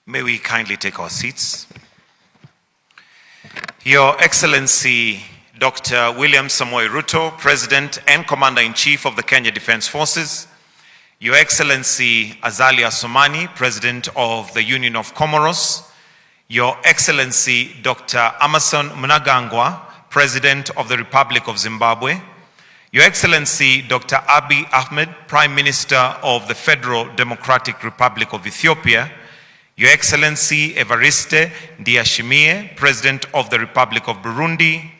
May we kindly take our seats. Your Excellency, Dr. William Samoei Ruto, President and Commander-in-Chief of the Kenya Defense Forces. Your Excellency Azali Assoumani, President of the Union of Comoros. Your Excellency Dr. Emmerson Mnangagwa, President of the Republic of Zimbabwe. Your Excellency Dr. Abiy Ahmed, Prime Minister of the Federal Democratic Republic of Ethiopia. Your Excellency Evariste Ndayishimiye, President of the Republic of Burundi.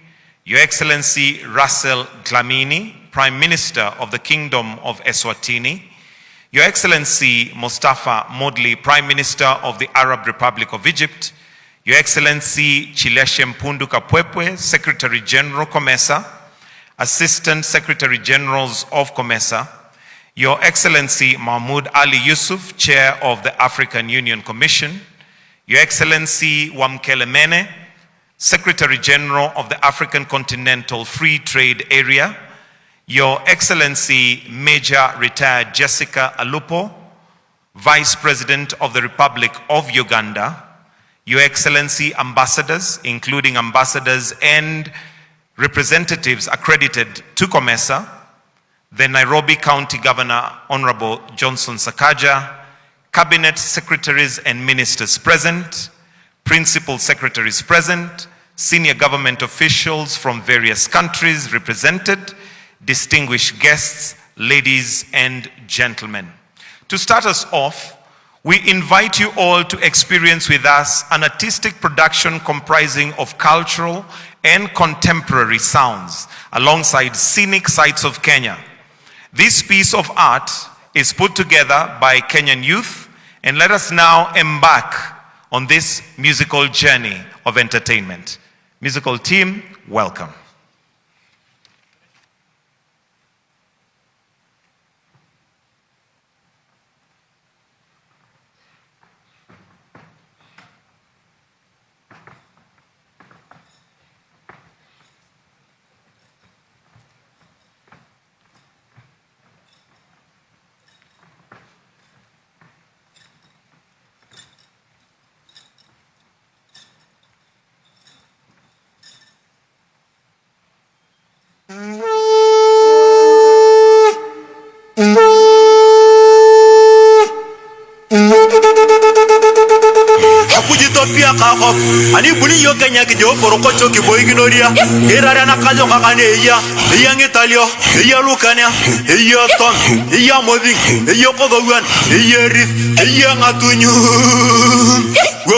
Your Excellency Russell Dlamini, Prime Minister of the Kingdom of Eswatini. Your Excellency Mustafa Modly, Prime Minister of the Arab Republic of Egypt. Your Excellency Chileshe Mpundu Kapwepwe, Secretary General COMESA, Assistant Secretary Generals of COMESA. Your Excellency Mahmoud Ali Yusuf, Chair of the African Union Commission. Your Excellency Wamkele Mene, Secretary General of the African Continental Free Trade Area. Your Excellency Major Retired Jessica Alupo, Vice President of the Republic of Uganda. Your Excellency Ambassadors, including ambassadors and representatives accredited to COMESA, the Nairobi County Governor, Honorable Johnson Sakaja, Cabinet Secretaries and Ministers present, Principal Secretaries present, senior government officials from various countries represented, distinguished guests, ladies and gentlemen. To start us off, we invite you all to experience with us an artistic production comprising of cultural and contemporary sounds alongside scenic sights of Kenya. This piece of art is put together by Kenyan youth, and let us now embark on this musical journey of entertainment. Musical team, welcome. Akujitopia kako ani buni yo Kenya kijo porokocho kiboy ginoria erara na kajo kakane iya ngitalio iya lukania iya ton iya modi iya kodowan iya rif iya ngatunyu wo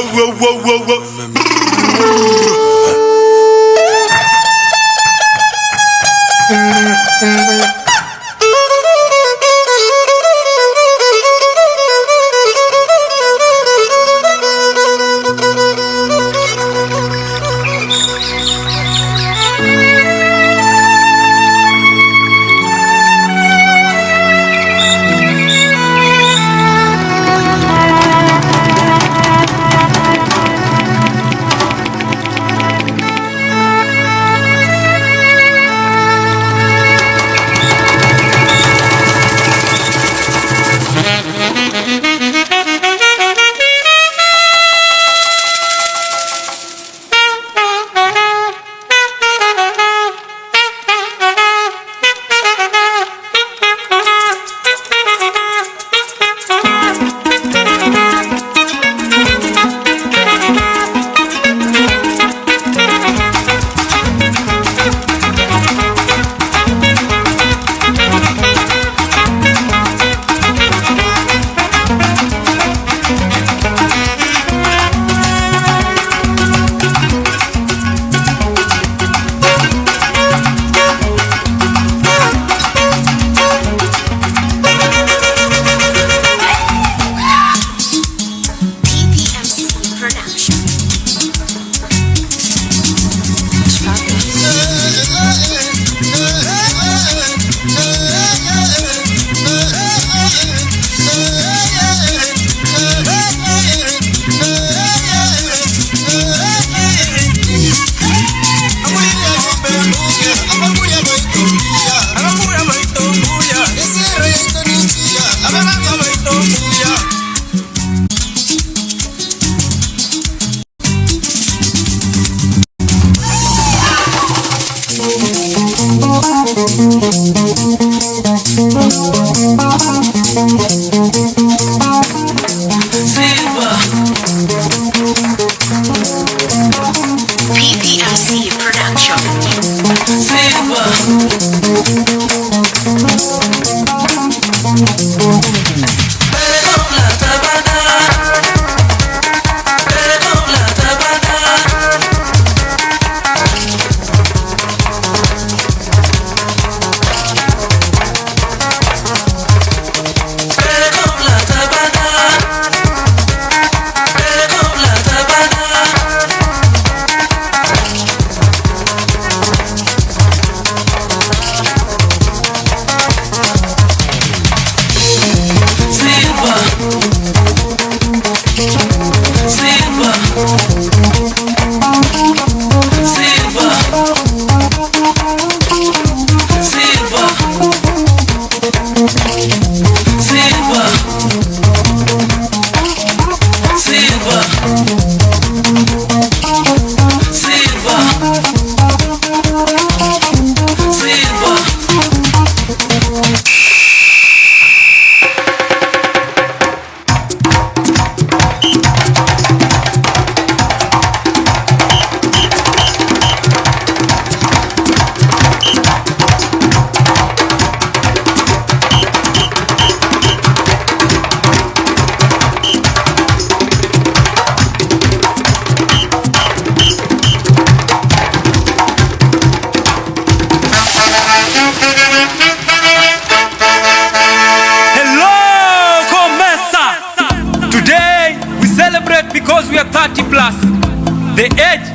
PPLC production. Because we are 30 plus, the age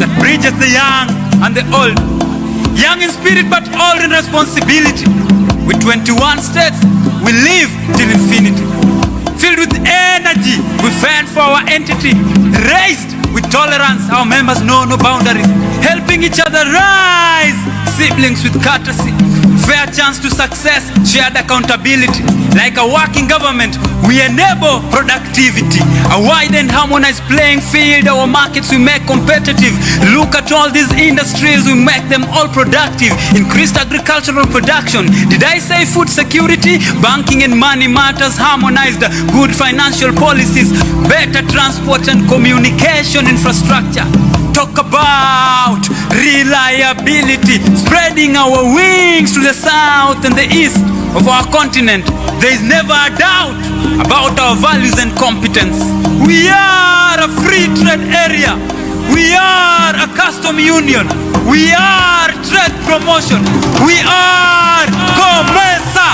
that bridges the young and the old, young in spirit but old in responsibility. With 21 states, we live till infinity. Filled with energy, we fend for our entity. Raised with tolerance, our members know no boundaries. Helping each other rise, siblings with courtesy. Fair chance to success, shared accountability. Like a working government, we enable productivity. A wide and harmonized playing field, our markets we make competitive. Look at all these industries, we make them all productive. Increased agricultural production. Did I say food security? Banking and money matters, harmonized good financial policies. Better transport and communication infrastructure. Talk about reliability, spreading our wings to the south and the east of our continent. There is never a doubt about our values and competence. We are a free trade area. We are a custom union. We are trade promotion. We are COMESA.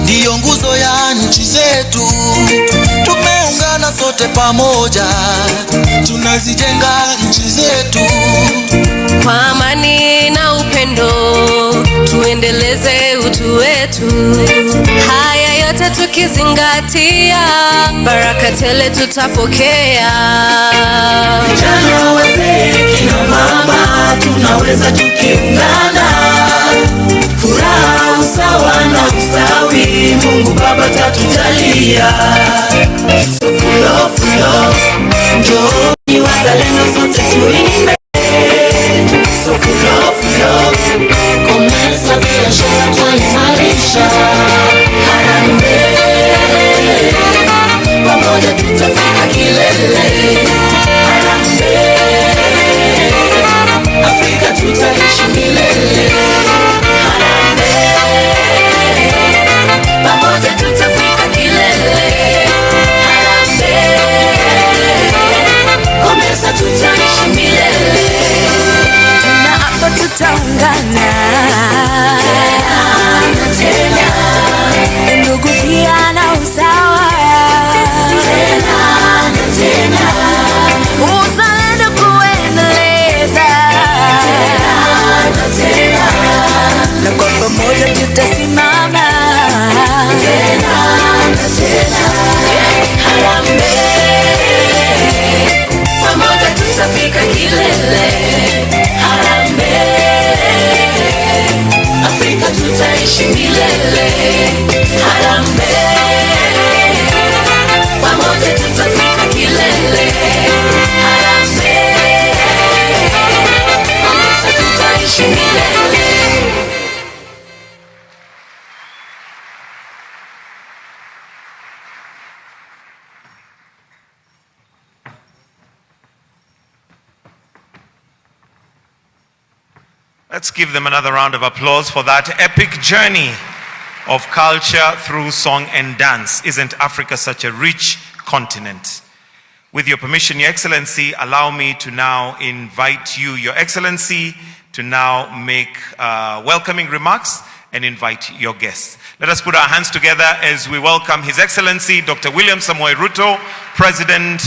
Ndiyo nguzo ya nchi zetu, tumeungana sote pamoja, tunazijenga nchi zetu kwa amani na upendo, tuendeleze utu wetu. Haya yote tukizingatia, baraka tele tutapokea. Vijana, wazee, kina mama, tunaweza tukiungana, furaha, usawa na ustawi, Mungu Baba tatujalia. So full of, njoni wazalendo sote tuimbe. So full of, COMESA biashara twaimarisha. Harambee, pamoja tutafika kilele. Harambee, Afrika tutaishi milele. Harambee, pamoja tutafika kilele. Harambee, COMESA tutaishi milele. Tunaapa tutaungana Tena, ndugu pia na usawa, tena, uzalendo kuendeleza, tena, na kwa pamoja tutasimama. tena. Harambee, pamoja tutafika kilele. Harambee, Afrika tutaishi milele. Harambee, pamoja tutafika kilele. Harambee, pamoja tutaishi milele. Let's give them another round of applause for that epic journey of culture through song and dance. Isn't Africa such a rich continent? With your permission, Your Excellency, allow me to now invite you, Your Excellency, to now make welcoming remarks and invite your guests. Let us put our hands together as we welcome His Excellency Dr. William Samoei Ruto, President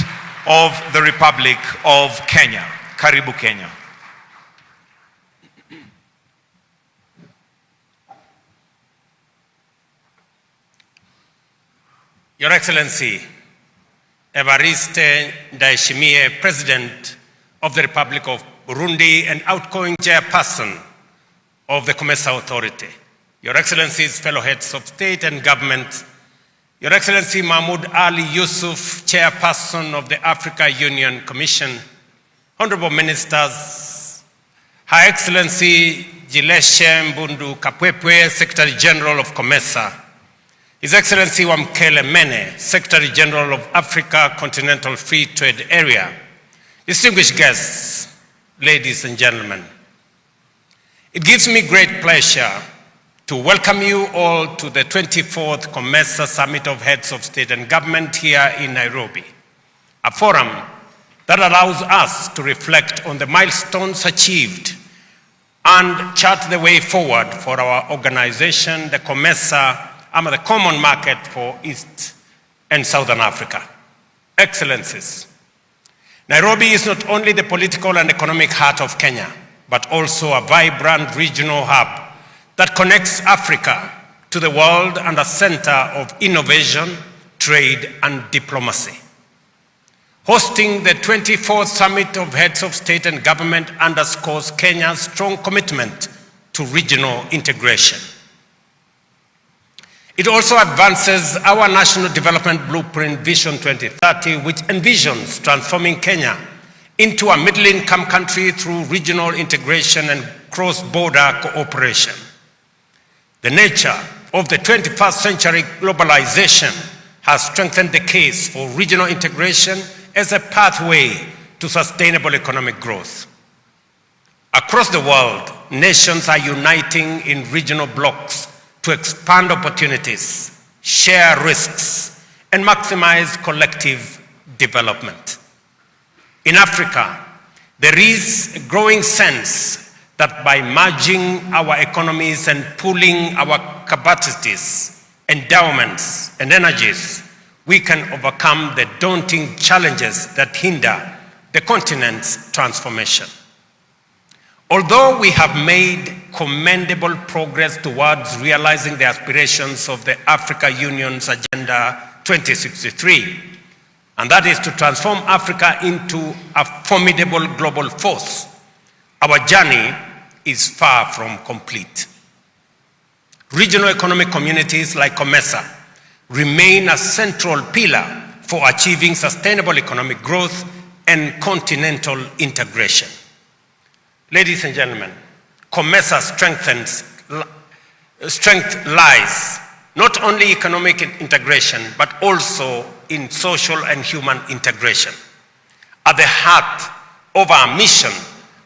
of the Republic of Kenya. Karibu Kenya. Your Excellency, Evariste Ndayishimiye, President of the Republic of Burundi and outgoing chairperson of the COMESA Authority, Your Excellencies, fellow heads of state and government, Your Excellency Mahmoud Ali Yusuf, chairperson of the Africa Union Commission, honorable ministers, Her Excellency Jileshe Mbundu Kapwepwe, Secretary General of COMESA, His Excellency Wamkele Mene, Secretary General of Africa Continental Free Trade Area, distinguished guests, ladies and gentlemen, it gives me great pleasure to welcome you all to the 24th COMESA Summit of Heads of State and Government here in Nairobi, a forum that allows us to reflect on the milestones achieved and chart the way forward for our organization, the COMESA, the common market for East and Southern Africa. Excellencies, Nairobi is not only the political and economic heart of Kenya, but also a vibrant regional hub that connects Africa to the world and a center of innovation, trade, and diplomacy. Hosting the 24th Summit of Heads of State and Government underscores Kenya's strong commitment to regional integration. It also advances our National Development Blueprint Vision 2030, which envisions transforming Kenya into a middle-income country through regional integration and cross-border cooperation. The nature of the 21st century globalization has strengthened the case for regional integration as a pathway to sustainable economic growth. Across the world, nations are uniting in regional blocs to expand opportunities, share risks, and maximize collective development. In Africa, there is a growing sense that by merging our economies and pooling our capacities, endowments, and energies, we can overcome the daunting challenges that hinder the continent's transformation. Although we have made commendable progress towards realizing the aspirations of the Africa Union's Agenda 2063, and that is to transform Africa into a formidable global force. Our journey is far from complete. Regional economic communities like COMESA remain a central pillar for achieving sustainable economic growth and continental integration. Ladies and gentlemen, COMESA's strength lies not only economic integration, but also in social and human integration. At the heart of our mission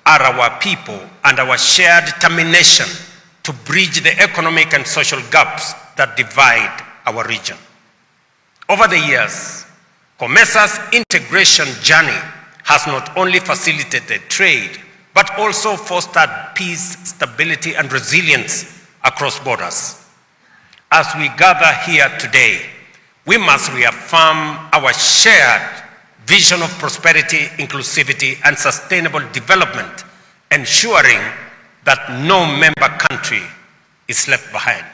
are our people and our shared determination to bridge the economic and social gaps that divide our region. Over the years, COMESA's integration journey has not only facilitated trade, but also fostered peace, stability, and resilience across borders. As we gather here today, we must reaffirm our shared vision of prosperity, inclusivity, and sustainable development, ensuring that no member country is left behind.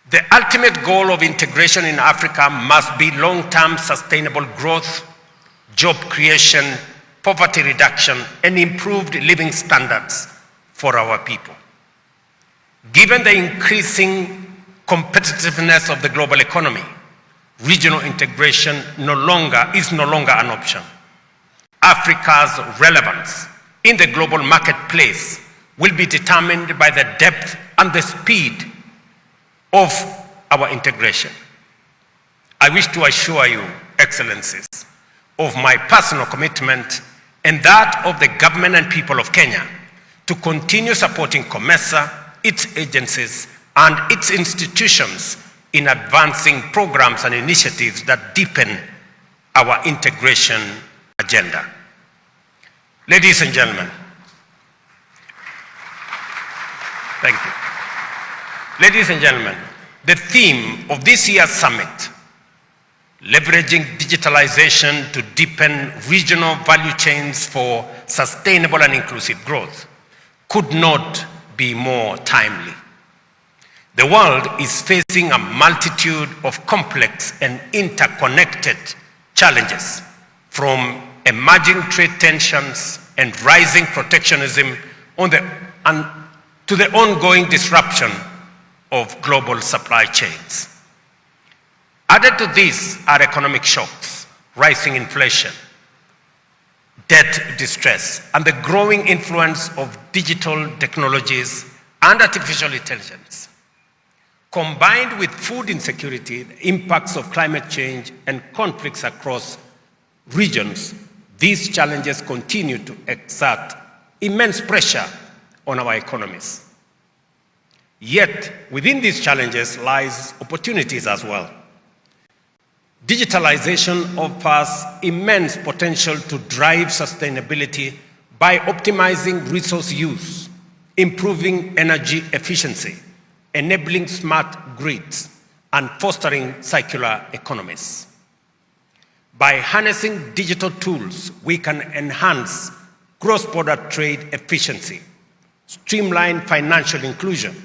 The ultimate goal of integration in Africa must be long-term sustainable growth, job creation, poverty reduction, and improved living standards for our people. Given the increasing competitiveness of the global economy, regional integration is no longer an option. Africa's relevance in the global marketplace will be determined by the depth and the speed of our integration. I wish to assure you, Excellencies, of my personal commitment and that of the government and people of Kenya to continue supporting COMESA, its agencies, and its institutions in advancing programs and initiatives that deepen our integration agenda. Ladies and gentlemen, thank you. Ladies and gentlemen, the theme of this year's summit, leveraging digitalization to deepen regional value chains for sustainable and inclusive growth, could not be more timely. The world is facing a multitude of complex and interconnected challenges, from emerging trade tensions and rising protectionism to the ongoing disruption of global supply chains. Added to this are economic shocks, rising inflation, debt distress, and the growing influence of digital technologies and artificial intelligence. Combined with food insecurity, the impacts of climate change, and conflicts across regions, these challenges continue to exert immense pressure on our economies. Yet, within these challenges lies opportunities as well. Digitalization offers immense potential to drive sustainability by optimizing resource use, improving energy efficiency, enabling smart grids, and fostering circular economies. By harnessing digital tools, we can enhance cross-border trade efficiency, streamline financial inclusion,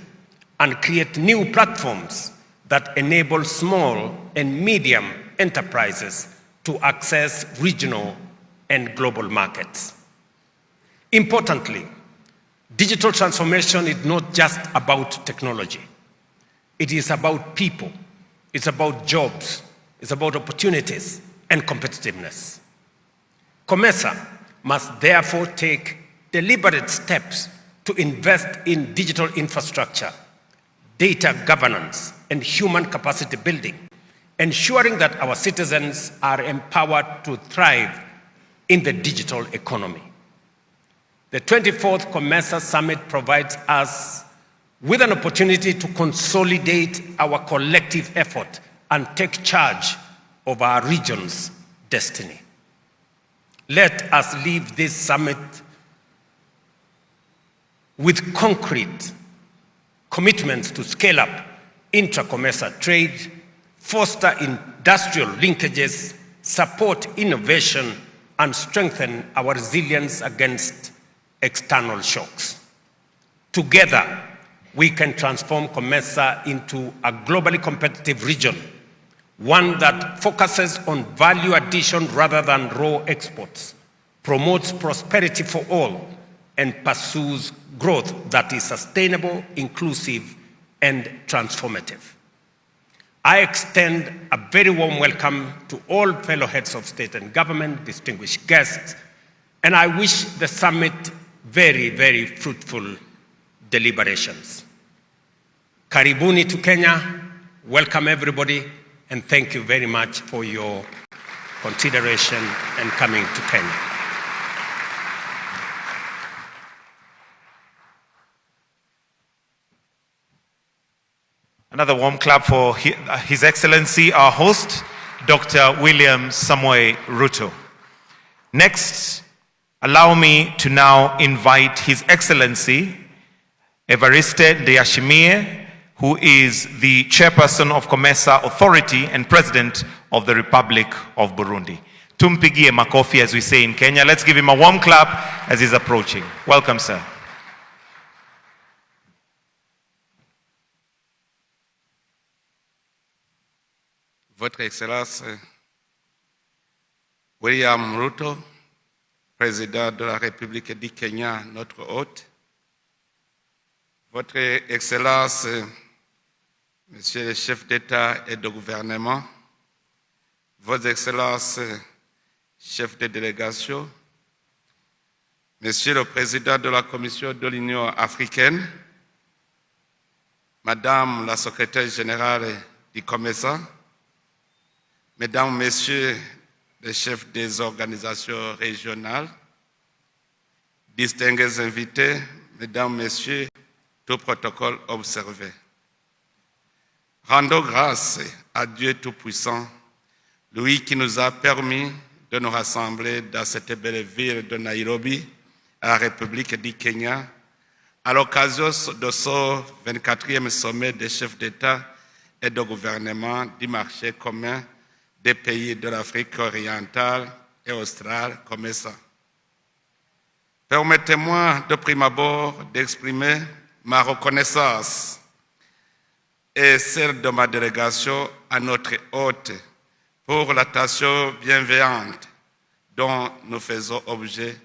and create new platforms that enable small and medium enterprises to access regional and global markets. Importantly, digital transformation is not just about technology. It is about people, it's about jobs, it's about opportunities and competitiveness. COMESA must therefore take deliberate steps to invest in digital infrastructure, data governance, and human capacity building, ensuring that our citizens are empowered to thrive in the digital economy. The 24th COMESA Summit provides us with an opportunity to consolidate our collective effort and take charge of our region's destiny. Let us leave this summit with concrete commitments to scale up intra-COMESA trade, foster industrial linkages, support innovation, and strengthen our resilience against external shocks. Together, we can transform COMESA into a globally competitive region, one that focuses on value addition rather than raw exports, promotes prosperity for all, and pursues growth that is sustainable, inclusive, and transformative. I extend a very warm welcome to all fellow heads of state and government, distinguished guests, and I wish the summit very, very fruitful deliberations. Karibuni to Kenya. Welcome everybody, and thank you very much for your consideration and coming to Kenya. Another warm clap for His Excellency, our host, Dr. William Samoei Ruto. Next, allow me to now invite His Excellency, Evariste Ndayishimiye, who is the chairperson of COMESA Authority and president of the Republic of Burundi. Tumpigie makofi, as we say in Kenya. Let's give him a warm clap as he's approaching. Welcome, sir. Votre Excellence William Ruto, président de la République du Kenya, notre hôte. Votre Excellence, Monsieur le chef d'État et de gouvernement, Vos Excellences, chefs de délégation, Monsieur le Président de la Commission de l'Union africaine, Madame la Secrétaire générale du COMESA, Mesdames, Messieurs les chefs des organisations régionales, distingués invités, Mesdames, Messieurs, tout protocole observé. Rendons grâce à Dieu Tout-Puissant, lui qui nous a permis de nous rassembler dans cette belle ville de Nairobi, à la République du Kenya, à l'occasion de ce 24e sommet des chefs d'État et de gouvernement du marché commun des pays de l'Afrique orientale et australe, COMESA. Permettez-moi de prime abord d'exprimer ma reconnaissance et celle de ma délégation à notre hôte pour l'attention bienveillante dont nous faisons objet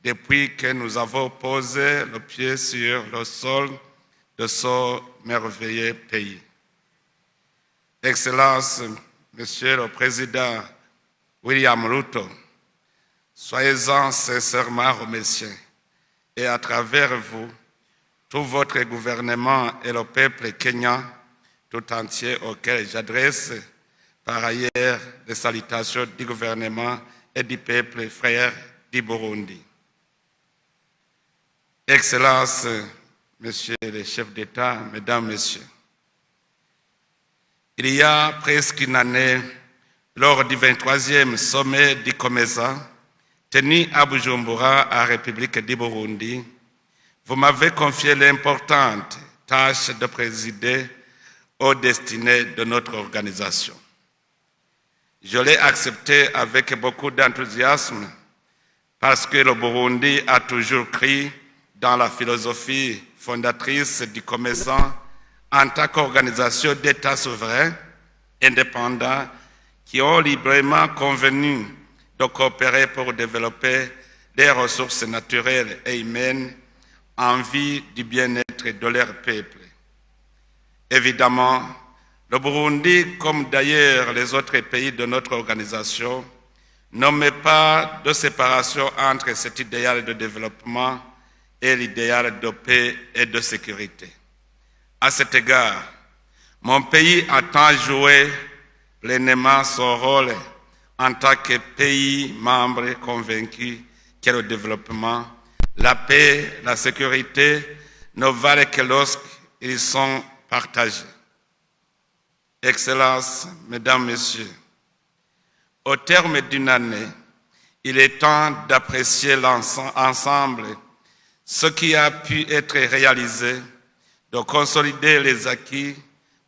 depuis que nous avons posé le pied sur le sol de ce merveilleux pays. Excellence, Monsieur le Président William Ruto, soyez-en sincèrement remerciés et à travers vous, tout votre gouvernement et le peuple kenyan tout entier auquel j'adresse par ailleurs les salutations du gouvernement et du peuple frère du Burundi. Excellences, Messieurs les chefs d'État, Mesdames, Messieurs, il y a presque une année, lors du 23e sommet du COMESA, tenu à Bujumbura, à la République du Burundi, vous m'avez confié l'importante tâche de présider aux destinées de notre organisation. Je l'ai accepté avec beaucoup d'enthousiasme parce que le Burundi a toujours cru dans la philosophie fondatrice du COMESA en tant qu'organisation d'États souverains, indépendants, qui ont librement convenu de coopérer pour développer les ressources naturelles et humaines en vue du bien-être de leur peuple. Évidemment, le Burundi, comme d'ailleurs les autres pays de notre organisation, ne met pas de séparation entre cet idéal de développement et l'idéal de paix et de sécurité. À cet égard, mon pays entend jouer pleinement son rôle en tant que pays membre convaincu que le développement, la paix, la sécurité ne valent que lorsqu'ils sont partagés. Excellences, Mesdames, Messieurs, au terme d'une année, il est temps d'apprécier ensemble ce qui a pu être réalisé, de consolider les acquis,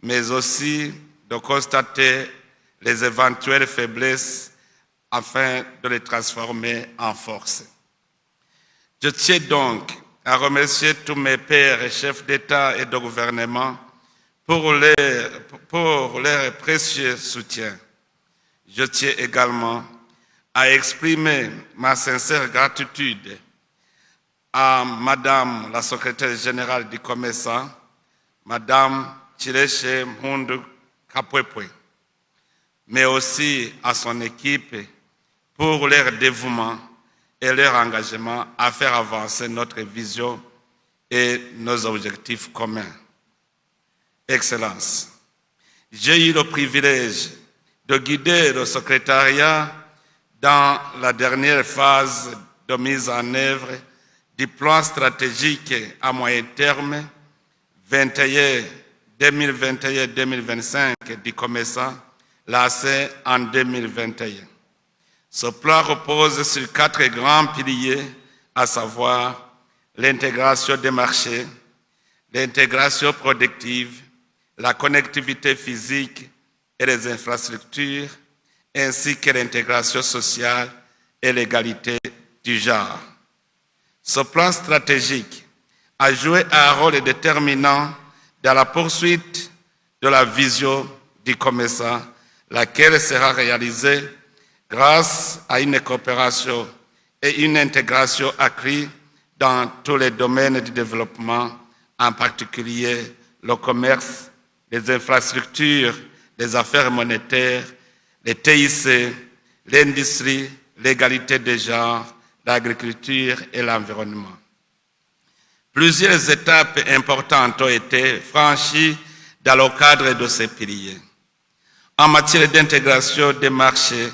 mais aussi de constater les éventuelles faiblesses afin de les transformer en force. Je tiens donc à remercier tous mes pairs et chefs d'État et de gouvernement pour leur précieux soutien. Je tiens également à exprimer ma sincère gratitude à Madame la secrétaire générale du COMESA, Madame Chileche Mhundu Kapwepwe, mais aussi à son équipe pour leur dévouement et leur engagement à faire avancer notre vision et nos objectifs communs. Excellences, j'ai eu le privilège de guider le secrétariat dans la dernière phase de mise en œuvre du plan stratégique à moyen terme 2021-2025 du COMESA, lancé en 2021. Ce plan repose sur 4 grands piliers, à savoir l'intégration des marchés, l'intégration productive, la connectivité physique et les infrastructures, ainsi que l'intégration sociale et l'égalité du genre. Ce plan stratégique a joué un rôle déterminant dans la poursuite de la vision du COMESA, laquelle sera réalisée grâce à une coopération et une intégration accrue dans tous les domaines du développement, en particulier le commerce, les infrastructures, les affaires monétaires, les TIC, l'industrie, l'égalité des genres, l'agriculture et l'environnement. Plusieurs étapes importantes ont été franchies dans le cadre de ces piliers. En matière d'intégration des marchés,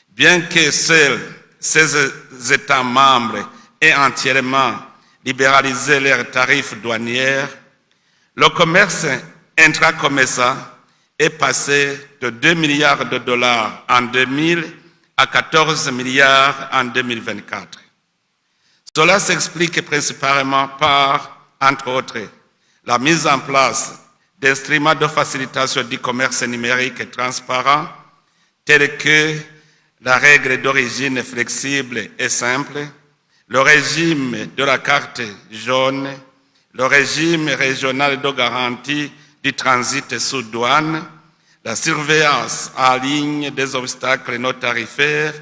bien que seuls ces États membres aient entièrement libéralisé leurs tarifs douaniers, le commerce intra-COMESA est passé de 2 milliards de dollars en 2000 à 14 milliards en 2024. Cela s'explique principalement par, entre autres, la mise en place d'instruments de facilitation du commerce numérique transparent, tels que la règle d'origine flexible et simple, le régime de la carte jaune, le régime régional de garantie du transit sous douane, la surveillance en ligne des obstacles non tarifaires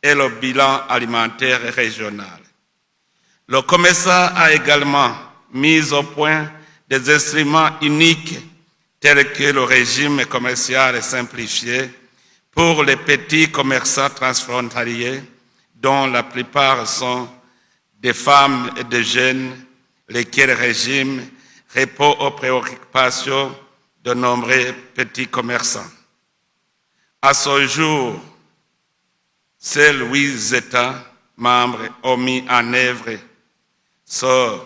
et le bilan alimentaire régional. Le COMESA a également mis au point des instruments uniques tels que le régime commercial simplifié pour les petits commerçants transfrontaliers, dont la plupart sont des femmes et des jeunes, lesquels régime répond aux préoccupations de nombreux petits commerçants. À ce jour, seuls 8 États membres ont mis en œuvre ce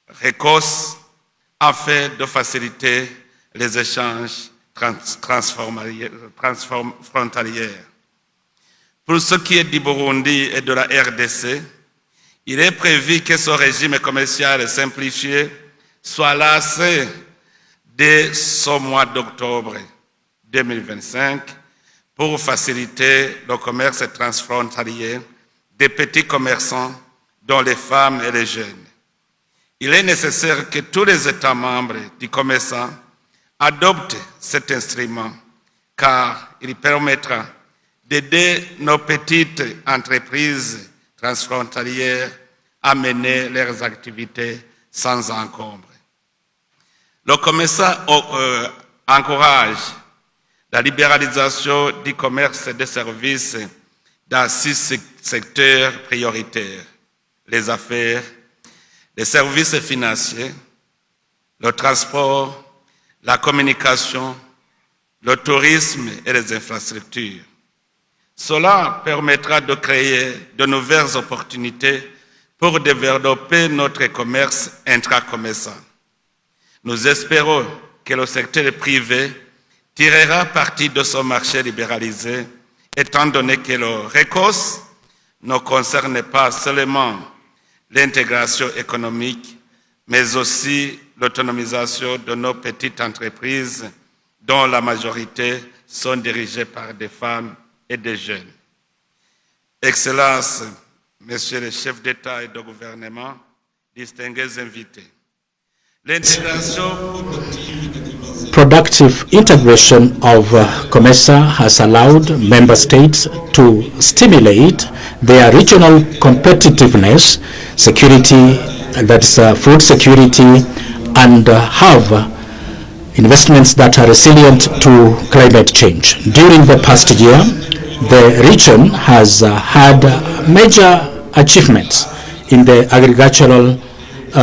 récosse afin de faciliter les échanges transfrontaliers. Pour ce qui est du Burundi et de la RDC, il est prévu que ce régime commercial simplifié soit lancé dès ce mois d'octobre 2025 pour faciliter le commerce transfrontalier des petits commerçants, dont les femmes et les jeunes. Il est nécessaire que tous les États membres du COMESA adoptent cet instrument, car il permettra d'aider nos petites entreprises transfrontalières à mener leurs activités sans encombre. Le COMESA encourage la libéralisation du commerce et des services dans 6 secteurs prioritaires: les affaires, les services financiers, le transport, la communication, le tourisme et les infrastructures. Cela permettra de créer de nouvelles opportunités pour développer notre commerce intra-COMESA. Nous espérons que le secteur privé tirera parti de ce marché libéralisé, étant donné que le RECOS ne concerne pas seulement l'intégration économique, mais aussi l'autonomisation de nos petites entreprises, dont la majorité sont dirigées par des femmes et des jeunes. Excellences, Messieurs les chefs d'État et de gouvernement, distingués invités. L'intégration Productive integration of COMESA has allowed member states to stimulate their regional competitiveness, security, that's food security, and have investments that are resilient to climate change. During the past year, the region has had major achievements in the agricultural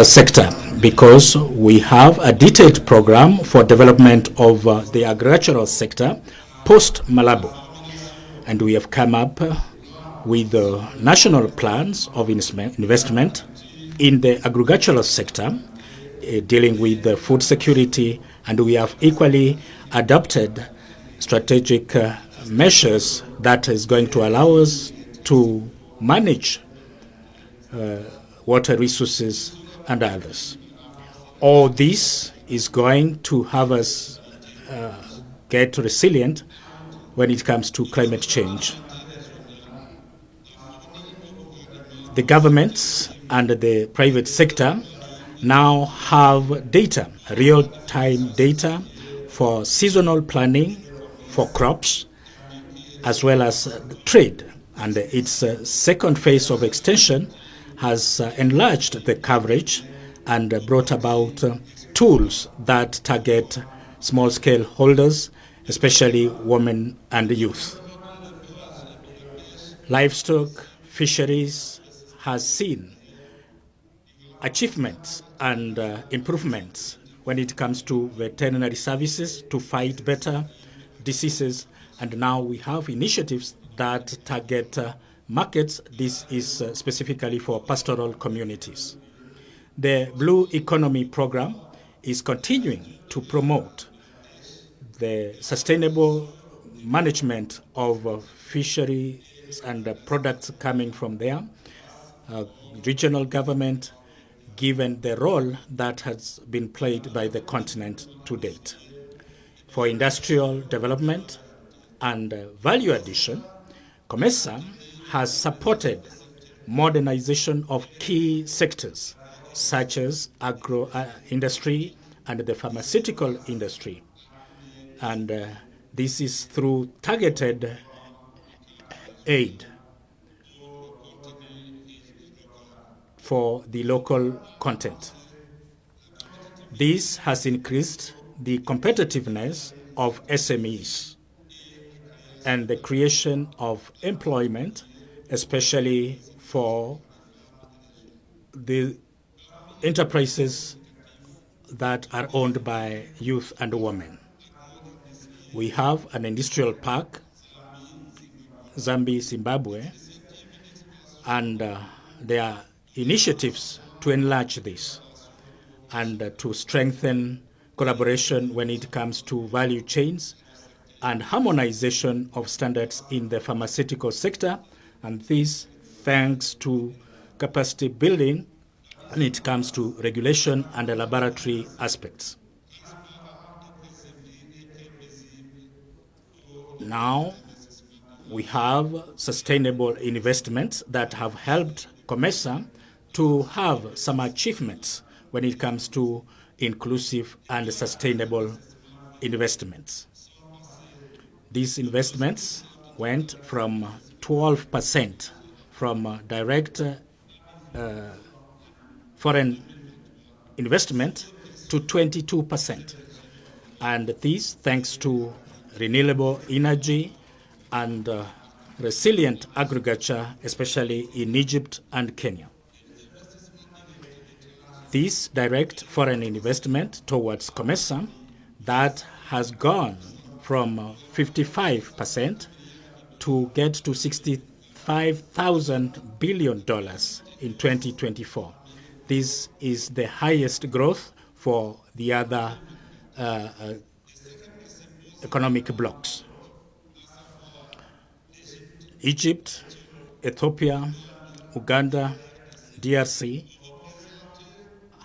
sector, because we have a detailed program for development of the agricultural sector post-Malabo. And we have come up with national plans of investment in the agricultural sector, dealing with the food security, and we have equally adopted strategic measures that is going to allow us to manage water resources and others. All this is going to have us get resilient when it comes to climate change. The governments and the private sector now have data, real-time data for seasonal planning for crops, as well as trade. And its second phase of extension has enlarged the coverage and brought about tools that target small-scale holders, especially women and youth. Livestock fisheries has seen achievements and improvements when it comes to veterinary services to fight better diseases, and now we have initiatives that target markets. This is specifically for pastoral communities. The Blue Economy Program is continuing to promote the sustainable management of fisheries and products coming from there. Regional government, given the role that has been played by the continent to date. For industrial development and value addition, COMESA has supported modernization of key sectors such as agro industry and the pharmaceutical industry. And this is through targeted aid for the local content. This has increased the competitiveness of SMEs and the creation of employment, especially for the enterprises that are owned by youth and women. We have an industrial park, Zambia, Zimbabwe, and there are initiatives to enlarge this and to strengthen collaboration when it comes to value chains and harmonization of standards in the pharmaceutical sector, and this thanks to capacity building when it comes to regulation and the laboratory aspects. Now we have sustainable investments that have helped COMESA to have some achievements when it comes to inclusive and sustainable investments. These investments went from 12% from direct foreign investment to 22%. And this thanks to renewable energy and resilient agriculture, especially in Egypt and Kenya. This direct foreign investment towards COMESA that has gone from 55% to get to $65,000 billion in 2024. This is the highest growth for the other economic blocks. Egypt, Ethiopia, Uganda, DRC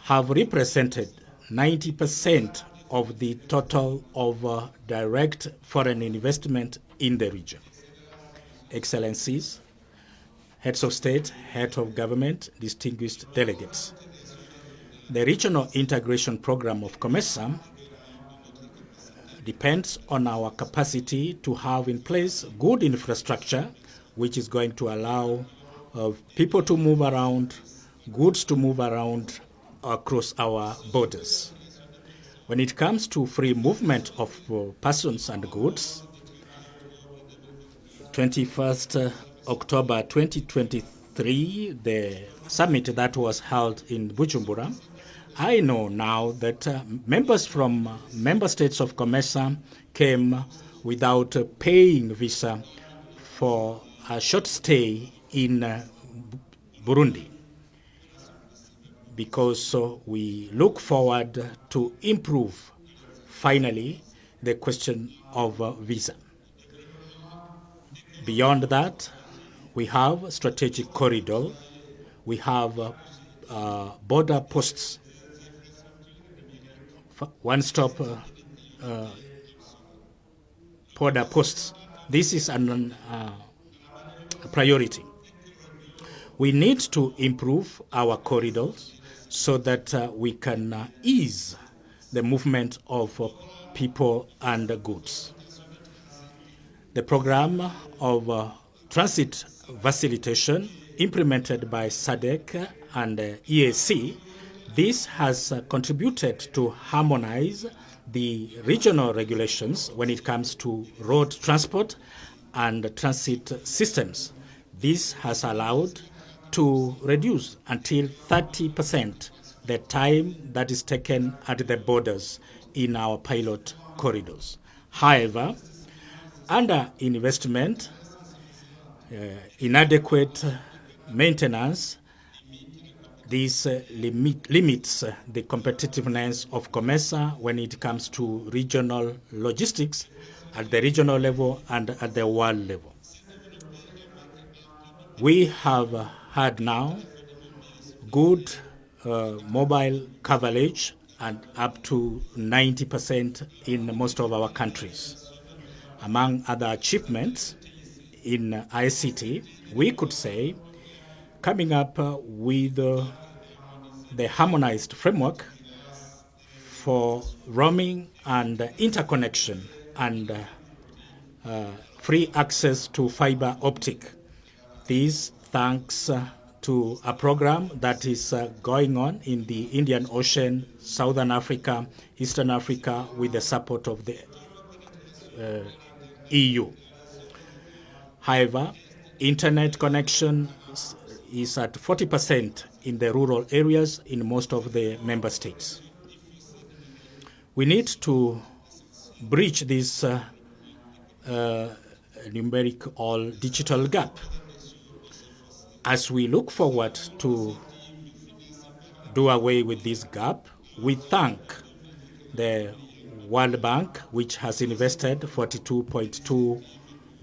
have represented 90% of the total of direct foreign investment in the region. Excellencies, heads of state, head of government, distinguished delegates. The regional integration program of COMESA depends on our capacity to have in place good infrastructure, which is going to allow people to move around, goods to move around across our borders. When it comes to free movement of persons and goods, 21st October 2023, the summit that was held in Bujumbura, I know now that members from member states of COMESA came without paying visa for a short stay in Burundi, because we look forward to improve finally the question of visa. Beyond that, we have strategic corridor, we have border posts, one-stop border posts. This is a priority. We need to improve our corridors so that we can ease the movement of people and goods. The program of transit facilitation implemented by SADC and EAC, this has contributed to harmonize the regional regulations when it comes to road transport and transit systems. This has allowed to reduce until 30% the time that is taken at the borders in our pilot corridors. However, under investment, inadequate maintenance, this limits the competitiveness of COMESA when it comes to regional logistics at the regional level and at the world level. We have had now good mobile coverage and up to 90% in most of our countries. Among other achievements in ICT, we could say coming up with the harmonized framework for roaming and interconnection and free access to fiber optic. This thanks to a program that is going on in the Indian Ocean, Southern Africa, Eastern Africa, with the support of the EU. However, internet connection is at 40% in the rural areas in most of the member states. We need to bridge this numeric or digital gap. As we look forward to do away with this gap, we thank the World Bank, which has invested 42.2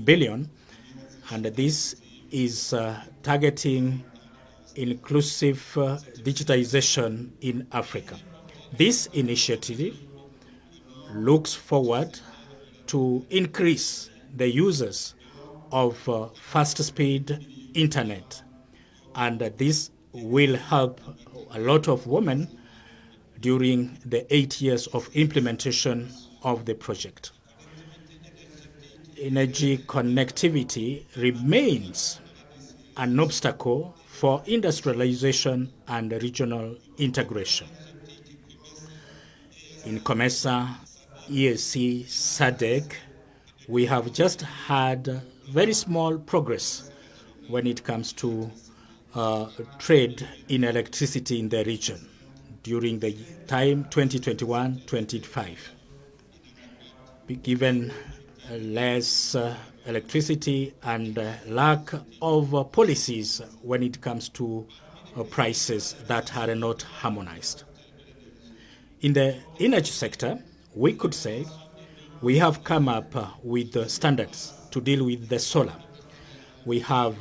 billion, and this is targeting inclusive digitization in Africa. This initiative looks forward to increase the users of fast-speed internet, and this will help a lot of women during the 8 years of implementation of the project. Energy connectivity remains an obstacle for industrialization and regional integration. In COMESA, EAC, SADC, we have just had very small progress when it comes to trade in electricity in the region during the time 2021-25. Given less electricity and lack of policies when it comes to prices that are not harmonized. In the energy sector, we could say we have come up with standards to deal with the solar. We have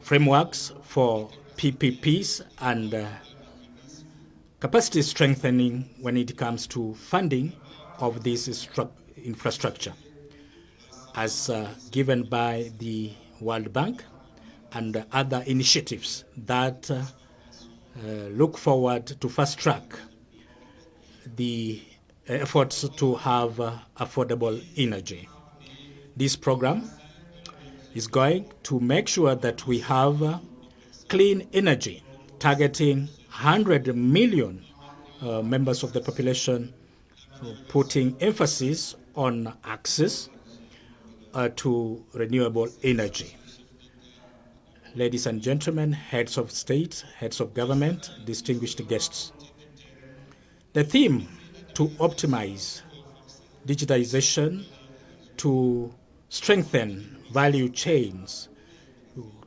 frameworks for PPPs and capacity strengthening when it comes to funding of this infrastructure, as given by the World Bank and other initiatives that look forward to fast track the efforts to have affordable energy. This program is going to make sure that we have clean energy, targeting 100 million members of the population, putting emphasis on access to renewable energy. Ladies and gentlemen, heads of state, heads of government, distinguished guests. The theme to optimize digitization, to strengthen value chains,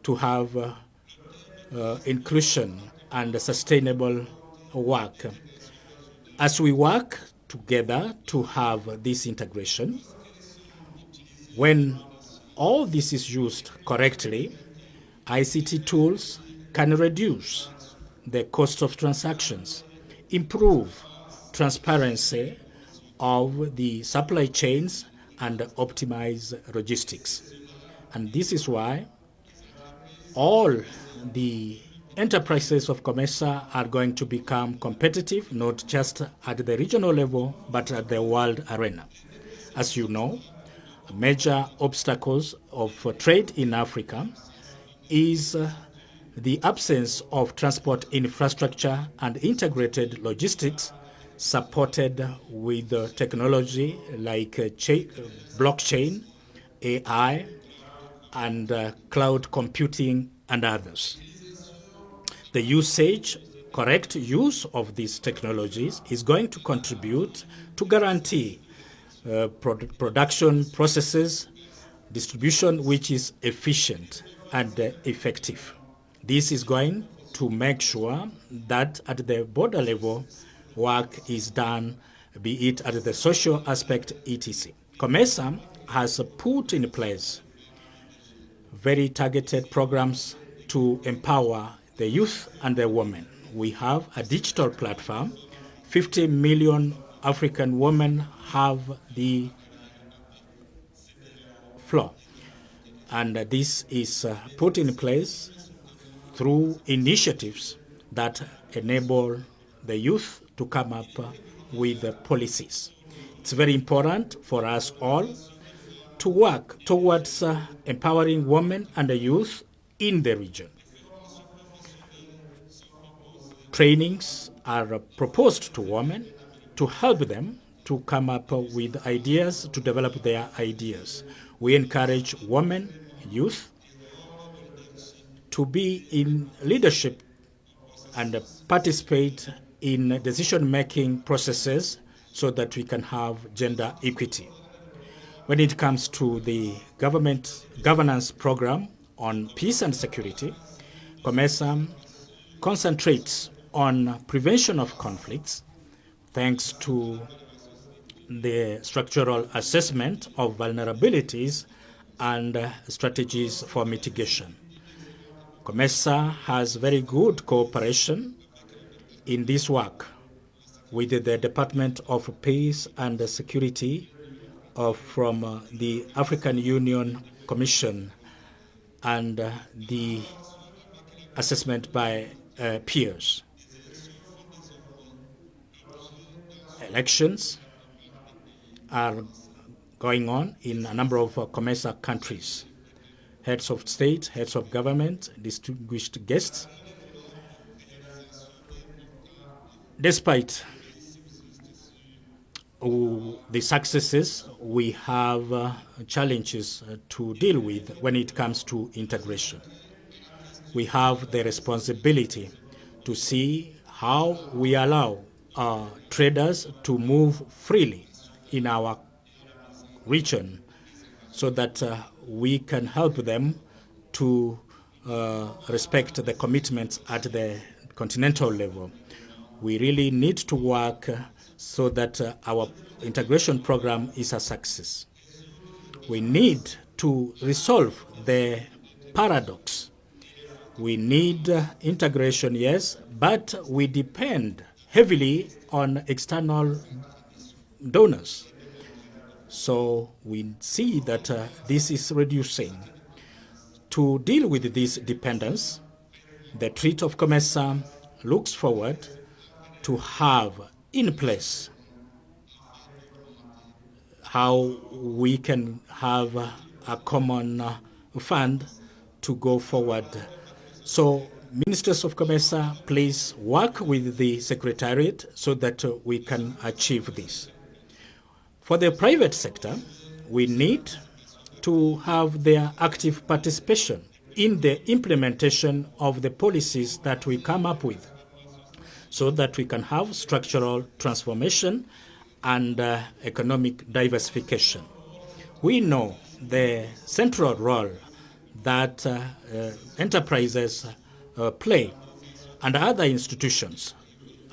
to have inclusion and sustainable work. As we work together to have this integration, when all this is used correctly, ICT tools can reduce the cost of transactions, improve transparency of the supply chains, and optimize logistics. And this is why all the enterprises of COMESA are going to become competitive, not just at the regional level, but at the world arena. As you know, major obstacles of trade in Africa is the absence of transport infrastructure and integrated logistics supported with technology like blockchain, AI, and cloud computing and others. The correct use of these technologies is going to contribute to guarantee production processes, distribution which is efficient and effective. This is going to make sure that at the border level, work is done, be it at the social aspect, etc. COMESA has put in place very targeted programs to empower the youth and the women. We have a digital platform. 50 million African women have the floor. And this is put in place through initiatives that enable the youth to come up with policies. It's very important for us all to work towards empowering women and the youth in the region. Trainings are proposed to women to help them to come up with ideas, to develop their ideas. We encourage women, youth, to be in leadership and participate in decision-making processes so that we can have gender equity. When it comes to the government governance program on peace and security, COMESA concentrates on prevention of conflicts thanks to the structural assessment of vulnerabilities and strategies for mitigation. COMESA has very good cooperation in this work with the Department of Peace and Security from the African Union Commission and the assessment by peers. Elections are going on in a number of COMESA countries. Heads of state, heads of government, distinguished guests. Despite the successes, we have challenges to deal with when it comes to integration. We have the responsibility to see how we allow traders to move freely in our region so that we can help them to respect the commitments at the continental level. We really need to work so that our integration program is a success. We need to resolve the paradox. We need integration, yes, but we depend heavily on external donors. So we see that this is reducing. To deal with this dependence, the Treaty of COMESA looks forward to have in place how we can have a common fund to go forward. So, Ministers of COMESA, please work with the Secretariat so that we can achieve this. For the private sector, we need to have their active participation in the implementation of the policies that we come up with so that we can have structural transformation and economic diversification. We know the central role that enterprises play and other institutions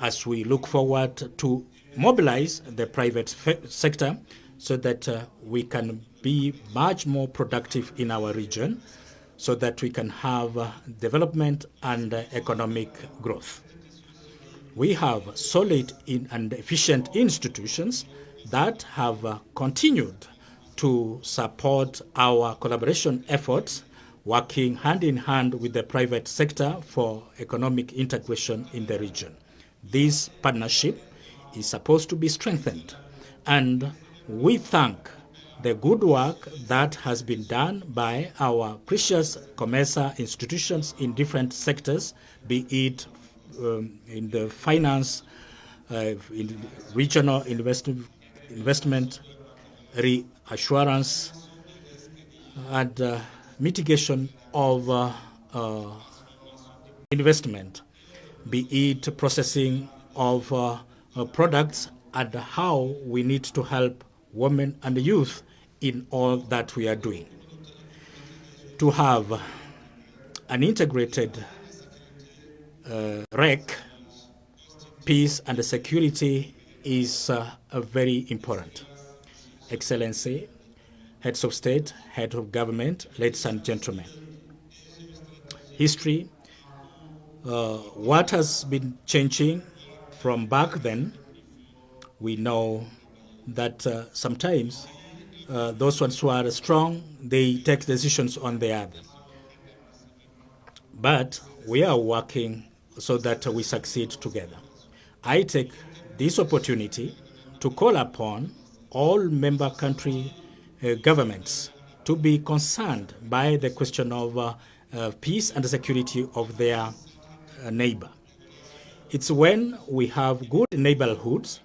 as we look forward to mobilize the private sector so that we can be much more productive in our region so that we can have development and economic growth. We have solid and efficient institutions that have continued to support our collaboration efforts, working hand in hand with the private sector for economic integration in the region. This partnership is supposed to be strengthened, and we thank the good work that has been done by our precious COMESA institutions in different sectors, be it in the finance, in regional investment, reassurance, and mitigation of investment, be it processing of products, and how we need to help women and youth in all that we are doing. To have an integrated REC, peace and security is very important. Excellency, heads of state, head of government, ladies and gentlemen. History, what has been changing from back then, we know that sometimes those ones who are strong, they take decisions on their own. But we are working so that we succeed together. I take this opportunity to call upon all member country governments to be concerned by the question of peace and security of their neighbor. It's when we have good neighborhoods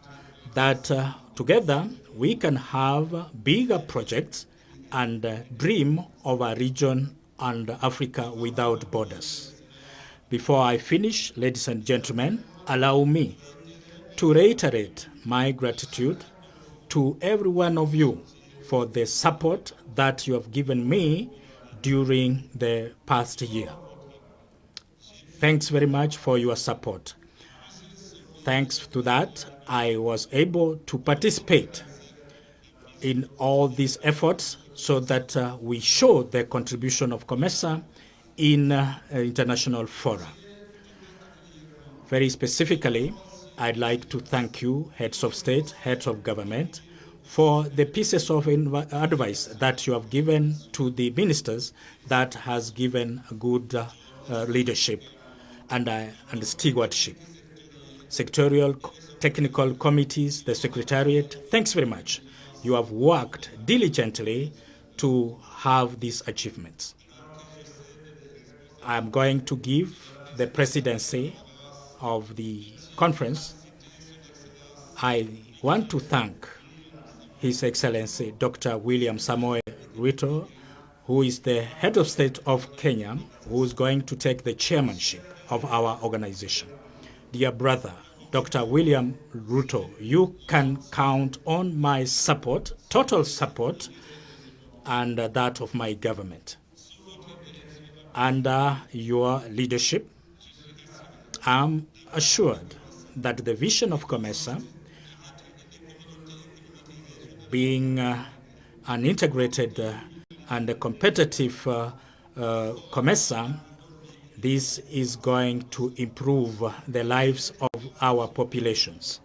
that together we can have bigger projects and dream of a region and Africa without borders. Before I finish, ladies and gentlemen, allow me to reiterate my gratitude to every one of you for the support that you have given me during the past year. Thanks very much for your support. Thanks to that, I was able to participate in all these efforts so that we show the contribution of COMESA in international fora. Very specifically, I'd like to thank you, heads of state, heads of government, for the pieces of advice that you have given to the ministers that has given good leadership and stewardship. Sectorial technical committees, the Secretariat, thanks very much. You have worked diligently to have these achievements. I'm going to give the presidency of the conference. I want to thank His Excellency Dr. William Samoei Ruto, who is the head of state of Kenya, who is going to take the chairmanship of our organization. Dear brother, Dr. William Ruto, you can count on my support, total support, and that of my government. Under your leadership, I'm assured that the vision of COMESA, being an integrated and a competitive COMESA, this is going to improve the lives of our populations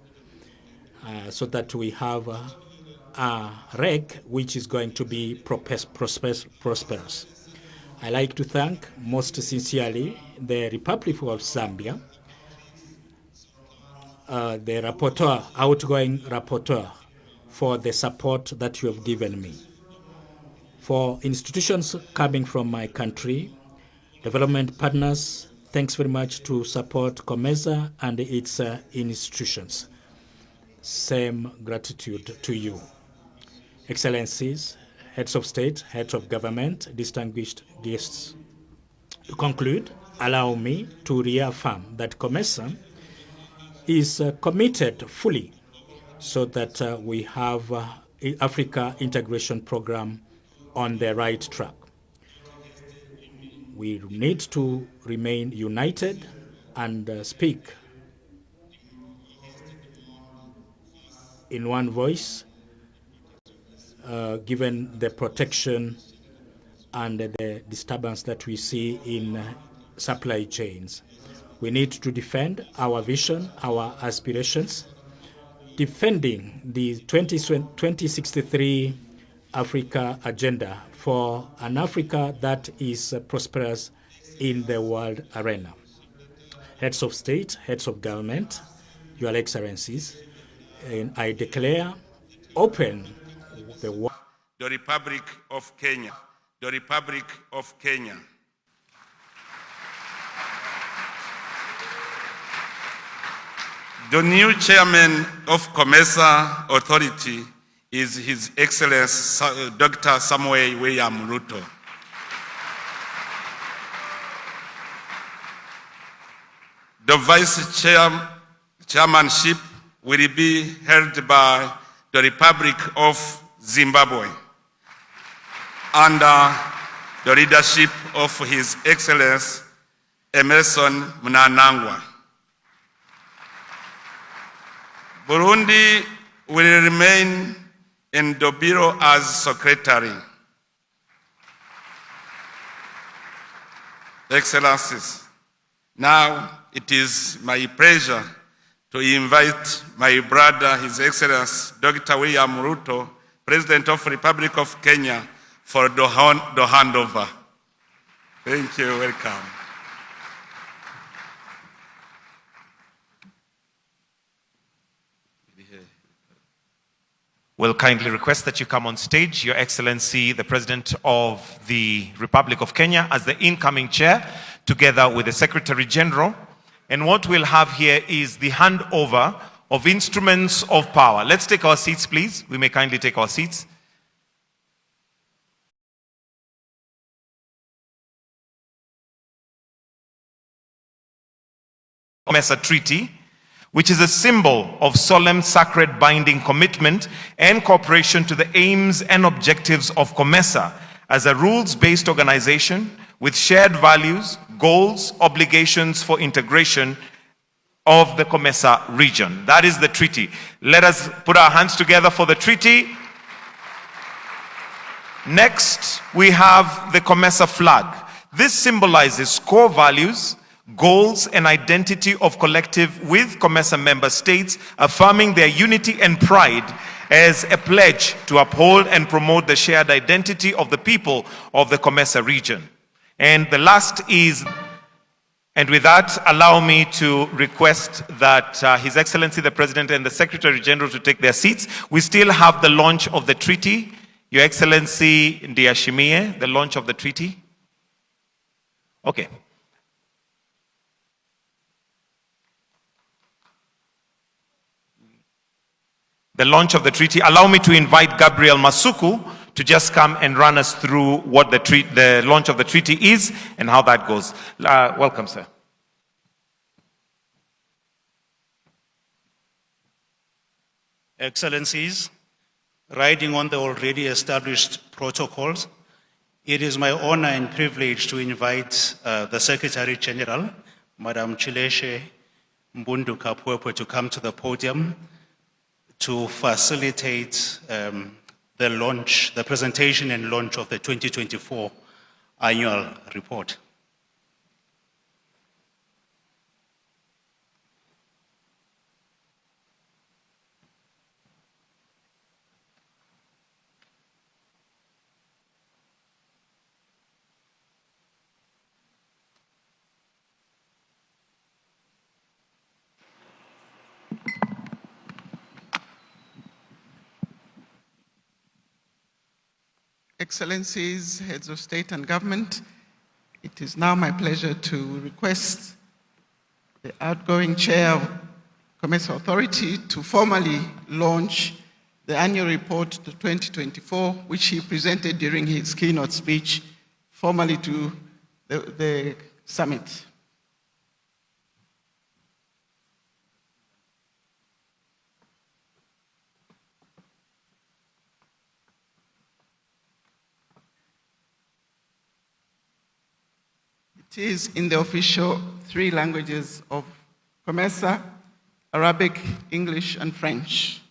so that we have a REC which is going to be prosperous. I like to thank most sincerely the Republic of Zambia the rapporteur, outgoing rapporteur, for the support that you have given me. For institutions coming from my country, development partners, thanks very much to support COMESA and its institutions. Same gratitude to you. Excellencies, heads of state, heads of government, distinguished guests. To conclude, allow me to reaffirm that COMESA is committed fully so that we have Africa integration program on the right track. We need to remain united and speak in one voice, given the protection and the disturbance that we see in supply chains. We need to defend our vision, our aspirations, defending the 2063 Africa agenda for an Africa that is prosperous in the world arena. Heads of state, heads of government, Your Excellencies, and I declare open the Republic of Kenya. The Republic of Kenya. The new chairman of COMESA Authority is His Excellency Dr. Samuel William Ruto. The vice chairmanship will be held by the Republic of Zimbabwe under the leadership of His Excellency Emerson Mnangagwa. Burundi will remain in the Bureau as Secretary. Excellencies, now it is my pleasure to invite my brother, His Excellency Dr. William Ruto, President of the Republic of Kenya, for the handover. Thank you, welcome. Will kindly request that you come on stage, Your Excellency, the President of the Republic of Kenya, as the incoming chair, together with the Secretary General. And what we'll have here is the handover of instruments of power. Let's take our seats, please. We may kindly take our seats. COMESA Treaty, which is a symbol of solemn, sacred, binding commitment and cooperation to the aims and objectives of COMESA as a rules-based organization with shared values, goals, obligations for integration of the COMESA region. That is the treaty. Let us put our hands together for the treaty. Next, we have the COMESA flag. This symbolizes core values, goals and identity of collective with COMESA member states, affirming their unity and pride as a pledge to uphold and promote the shared identity of the people of the COMESA region. And the last is, and with that, allow me to request that His Excellency the President and the Secretary General to take their seats. We still have the launch of the treaty. Your Excellency Ndiashimie, the launch of the treaty. Okay. The launch of the treaty. Allow me to invite Gabriel Masuku to just come and run us through what the launch of the treaty is and how that goes. Welcome, sir. Excellencies, riding on the already established protocols, it is my honor and privilege to invite the Secretary General, Madam Chileshe Mbundu Kapwepwe, to come to the podium to facilitate the presentation and launch of the 2024 annual report. Excellencies, heads of state and government, it is now my pleasure to request the outgoing chair of COMESA Authority to formally launch the annual report to 2024, which he presented during his keynote speech formally to the summit. It is in the official 3 languages of COMESA: Arabic, English, and French.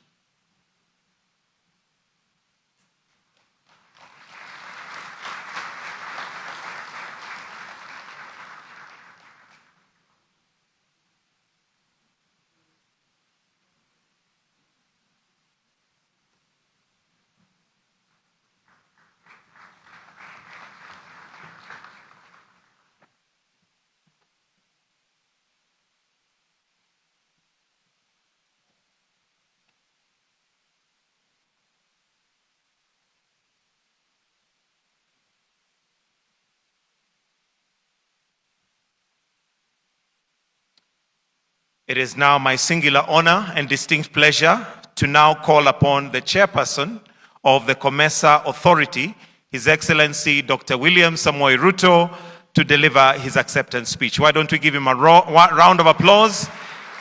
It is now my singular honor and distinct pleasure to now call upon the chairperson of the COMESA Authority, His Excellency Dr. William Samoei Ruto, to deliver his acceptance speech. Why don't we give him a round of applause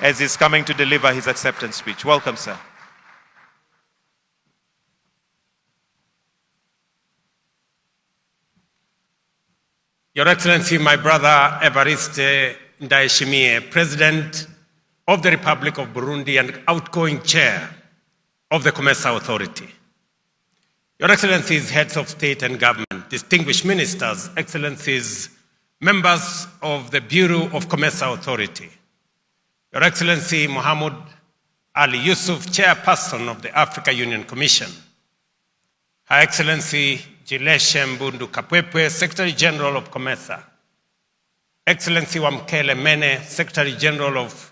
as he's coming to deliver his acceptance speech. Welcome, sir. Your Excellency, my brother Evariste Ndayishimiye, President of the Republic of Burundi and outgoing chair of the COMESA Authority. Your Excellencies, heads of state and government, distinguished ministers, Excellencies, members of the Bureau of COMESA Authority. Your Excellency Mohamed Ali Yusuf, chairperson of the Africa Union Commission. Her Excellency Jileshe Mbundu Kapwepwe, Secretary General of COMESA. Excellency Wamkele Mene, Secretary General of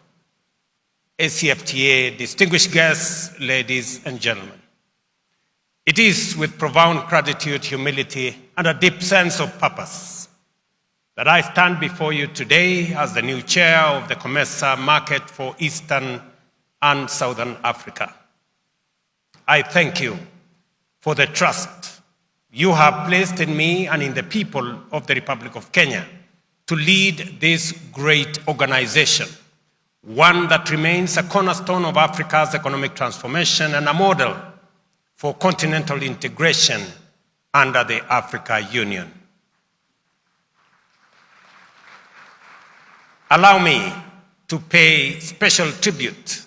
ACFTA, distinguished guests, ladies and gentlemen. It is with profound gratitude, humility, and a deep sense of purpose that I stand before you today as the new chair of the COMESA market for Eastern and Southern Africa. I thank you for the trust you have placed in me and in the people of the Republic of Kenya to lead this great organization, one that remains a cornerstone of Africa's economic transformation and a model for continental integration under the Africa Union. Allow me to pay special tribute